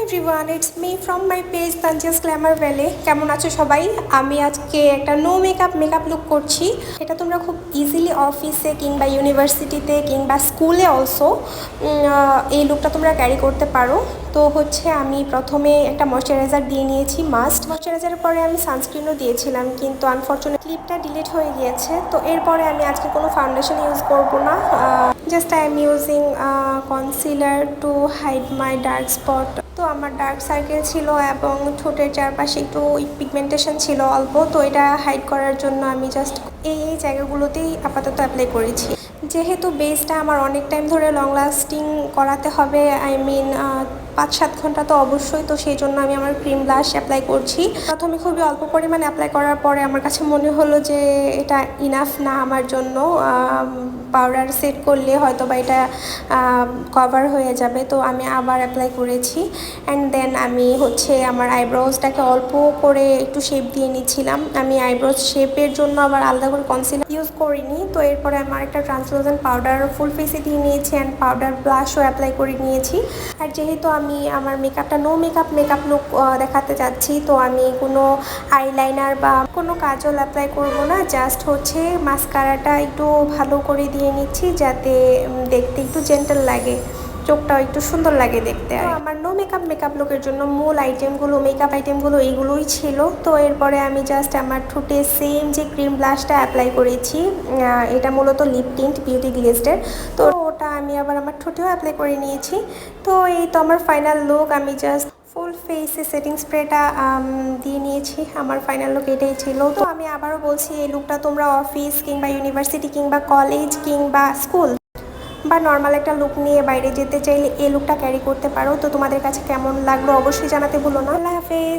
Everyone, it's me from my page তানজিয়াস glamour valley. কেমন আছো সবাই? আমি আজকে একটা নো মেকআপ লুক করছি। এটা তোমরা খুব ইজিলি অফিসে কিংবা ইউনিভার্সিটিতে কিংবা স্কুলে অলসো এই লুকটা তোমরা ক্যারি করতে পারো। তো হচ্ছে আমি প্রথমে একটা ময়শ্চারাইজার দিয়ে নিয়েছি, মাস্ট। ময়শ্চারাইজারের পরে আমি সানস্ক্রিনও দিয়েছিলাম, কিন্তু আনফর্চুনেটলি ক্লিপটা ডিলিট হয়ে গিয়েছে। তো এরপরে আমি আজকে কোনো ফাউন্ডেশন ইউজ করব না, just I am using concealer to hide my dark spot. তো আমার ডার্ক সার্কেল ছিল এবং ঠোঁটের চারপাশে একটু পিগমেন্টেশন ছিল অল্প, তো এটা হাইড করার জন্য আমি জাস্ট এই জায়গাগুলোতেই আপাতত অ্যাপ্লাই করেছি। যেহেতু বেসটা আমার অনেক টাইম ধরে লং লাস্টিং করাতে হবে, আই মিন 5-7 ঘন্টা তো অবশ্যই, তো সেই জন্য আমি আমার ক্রিম ব্লাশ অ্যাপ্লাই করছি। প্রথমে খুবই অল্প পরিমাণে অ্যাপ্লাই করার পরে আমার কাছে মনে হলো যে এটা ইনাফ না আমার জন্য, পাউডার সেট করলে হয়তো বা এটা কভার হয়ে যাবে। তো আমি আবার অ্যাপ্লাই করেছি অ্যান্ড দেন আমি হচ্ছে আমার আইব্রোজটাকে অল্প করে একটু শেপ দিয়ে নিচ্ছিলাম। আমি আইব্রোজ শেপের জন্য আবার আলাদা করে কনসিলার ইউজ করিনি। তো এরপরে আমার একটা ট্রান্সলুসেন্ট পাউডার ফুল ফেসে দিয়ে নিয়েছি অ্যান্ড পাউডার ব্লাশও অ্যাপ্লাই করে নিয়েছি। আর যেহেতু আমি আমার মেকআপটা নো মেকআপ লুক দেখাতে যাচ্ছি, তো আমি কোনো আইলাইনার বা কোনো কাজল অ্যাপ্লাই করব না, জাস্ট হচ্ছে মাস্কারাটা একটু ভালো করে দিয়ে নিচ্ছি যাতে দেখতে একটু জেন্টাল লাগে, চোখটাও একটু সুন্দর লাগে দেখতে। আর আমার নো মেকআপ লুকের জন্য মূল মেকআপ আইটেমগুলো এইগুলোই ছিল। তো এরপরে আমি জাস্ট আমার ঠোঁটে সেম যে ক্রিম ব্লাশটা অ্যাপ্লাই করেছি, এটা মূলত লিপ টিন্ট বিউটি গ্লেজডের, তো ওটা আমি আবার আমার ঠোঁটেও অ্যাপ্লাই করে নিয়েছি। তো এই তো আমার ফাইনাল লুক। আমি জাস্ট ফুল ফেসে সেটিং স্প্রেটা দিয়ে নিয়েছি। আমার ফাইনাল লুক এটাই ছিল। তো আমি আবারও বলছি, এই লুকটা তোমরা অফিস কিংবা ইউনিভার্সিটি কিংবা কলেজ কিংবা স্কুল বা নর্মাল একটা লুক নিয়ে বাইরে যেতে চাইলে এই লুকটা ক্যারি করতে পারো। তো তোমাদের কাছে কেমন লাগলো অবশ্যই জানাতে ভুলো না। আল্লাহ হাফেজ।